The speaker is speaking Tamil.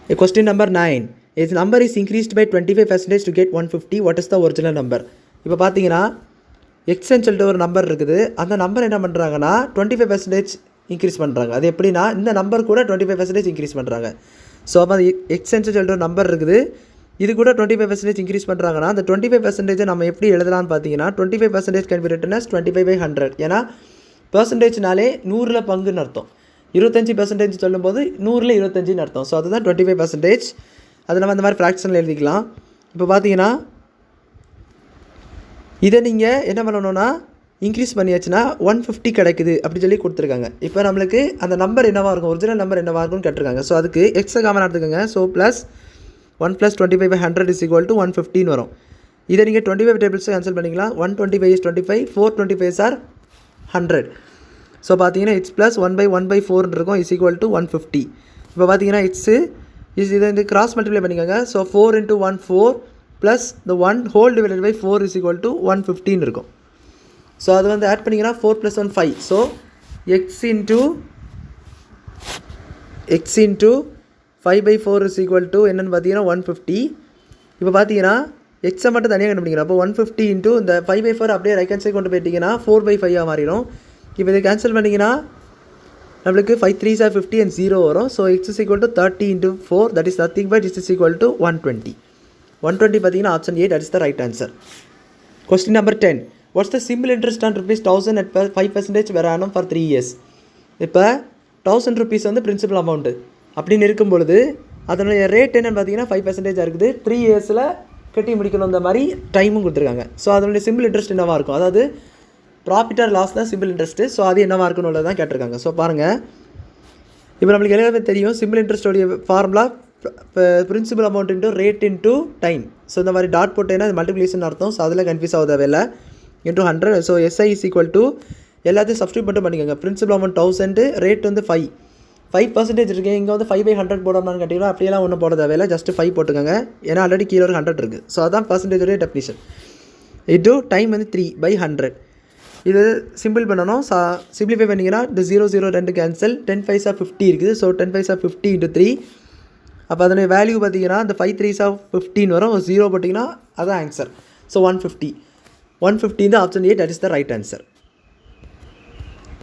Question number 9. If number is increased by 25% to get 150, what is the original number? இப்போ பார்த்தீங்கன்னா எக்ஸ்ன்னு சொல்லிட்டு ஒரு நம்பர் இருக்குது. அந்த நம்பர் என்ன பண்ணுறாங்கன்னா 25% இன்க்ரீஸ் பண்ணுறாங்க. அது எப்படின்னா இந்த நம்பர் கூட 25% இன்க்ரீஸ் பண்ணுறாங்க. ஸோ அப்போ அது எக்ஸ்ன்னு சொல்லிட்டு ஒரு நம்பர் இருக்குது. இது கூட 25% இன்க்ரீஸ் பண்ணுறாங்கன்னா அந்த 25% நம்ம எப்படி எழுதலாம்னு பார்த்தீங்கன்னா 25% கேன் பி ரிட்டன் as 25/100. ஏன்னா பர்சன்டேஜ்னாலே 100ல் பங்குன்னு அர்த்தம். 25% சொல்லும்போது 100ல் 25ன்னு அர்த்தம். ஸோ அதுதான் 25%. அது நம்ம அந்த மாதிரி ஃப்ராக்ஷனில் எழுதிக்கலாம். இப்போ பார்த்தீங்கன்னா இதை நீங்கள் என்ன பண்ணணும்னா இன்க்ரீஸ் பண்ணியாச்சுன்னா 150 கிடைக்குது அப்படி சொல்லி கொடுத்துருக்காங்க. இப்போ நம்மளுக்கு அந்த நம்பர் என்னவாக இருக்கும், ஒரிஜினல் நம்பர் என்னவாக இருக்கும்னு கேட்டிருக்காங்க. ஸோ அதுக்கு எக்ஸை காமன் எடுத்துக்கோங்க. ஸோ +1 + 25/100 = 150 வரும். இதை நீங்கள் 25 டேபிள்ஸை கேன்சல் பண்ணிக்கலாம். 125 is 25, 425 are 100. ஸோ பார்த்தீங்கன்னா x + 1/1/4 இருக்கும் = 150. இப்போ பார்த்தீங்கன்னா எக்ஸு இதை வந்து கிராஸ் மல்டிப்ளை பண்ணிக்கோங்க. So 4 × 1 4 + the 1 whole divided by 4 = 150 இருக்கும். ஸோ அது வந்து ஆட் பண்ணிங்கன்னா 4 + 1 5. ஸோ x × 5/4 என்னென்னு பார்த்தீங்கன்னா 150. இப்போ பார்த்தீங்கன்னா எக்ஸை மட்டும் தனியாக கண்டுபிடிக்கணும். அப்போ 150 × இந்த 5/4 அப்படியே ரைட் ஹேண்ட் சைடு கொண்டு போயிட்டீங்கன்னா 4/5 மாறிடும். இப்போ இதை கேன்சல் பண்ணிங்கன்னா நம்மளுக்கு 5 3s are 50 and 0 வரும். So x = 30 × 4, that is nothing but x = 120. 120 பார்த்தீங்கன்னா option A, that is the right answer. Question number 10. What's the simple interest on ₹1000 at 5% per annum for 3 years? இப்போ ₹1000 வந்து பிரின்சிபல் அமௌண்ட்டு அப்படின்னு இருக்கும் பொழுது அதனுடைய ரேட் என்னென்னு பார்த்தீங்கன்னா 5% இருக்குது. 3 இயர்ஸில் கட்டி முடிக்கணும். இந்த மாதிரி டைமும் கொடுத்துருக்காங்க. ஸோ அதனுடைய சிம்பிள் இன்ட்ரெஸ்ட் என்னவாக இருக்கும், அதாவது ப்ராஃபிட் ஆர் லாஸ் தான் சிம்பிள் இன்ட்ரெஸ்ட்டு. ஸோ அது என்னவாக இருக்குன்னு தான் கேட்டிருக்காங்க. ஸோ பாருங்கள், இப்போ நம்மளுக்கு எல்லாமே தெரியும் சிம்பிள் இன்ட்ரெஸ்ட்டோடைய formula principal amount into rate into time. So இந்த மாதிரி டாட் போட்டேன்னா அது மல்டிப்ளிகேஷன் அர்த்தம். ஸோ அதில் கன்ஃபியூஸ் ஆகுது தேவையில்லை. × 100. ஸோ SI = எல்லாத்தையும் சப்ஸ்டியூட் மட்டும் பண்ணிக்கோங்க. பிரின்சிபல் அமௌண்ட் 1000, ரேட் வந்து 5% இருக்குது. இங்கே வந்து 5/100 போடணும்னு கேட்டிங்கன்னா அப்படியெல்லாம் ஒன்றும் போட தேவையில்லை. ஜஸ்ட்டு 5 போட்டுக்கோங்க. ஏன்னா ஆல்ரெடி கீழே ஒரு 100 இருக்குது. ஸோ அதான் பர்சன்டேஜோடைய டெஃபினிஷன். இது டைம் வந்து 3/100. இது சிம்பிள் பண்ணணும். சிம்பிளிஃபை பண்ணிங்கன்னா இந்த 0 0 2 கேன்சல். 10 5s are 50 இருக்குது. So 10 5s are 50 × 3. அப்போ அதனுடைய வேல்யூ பார்த்தீங்கன்னா இந்த 5 3s are 15 வரும். 0 போட்டிங்கன்னா அதான் ஆன்சர். ஸோ 150 தான் option A, that is the right answer.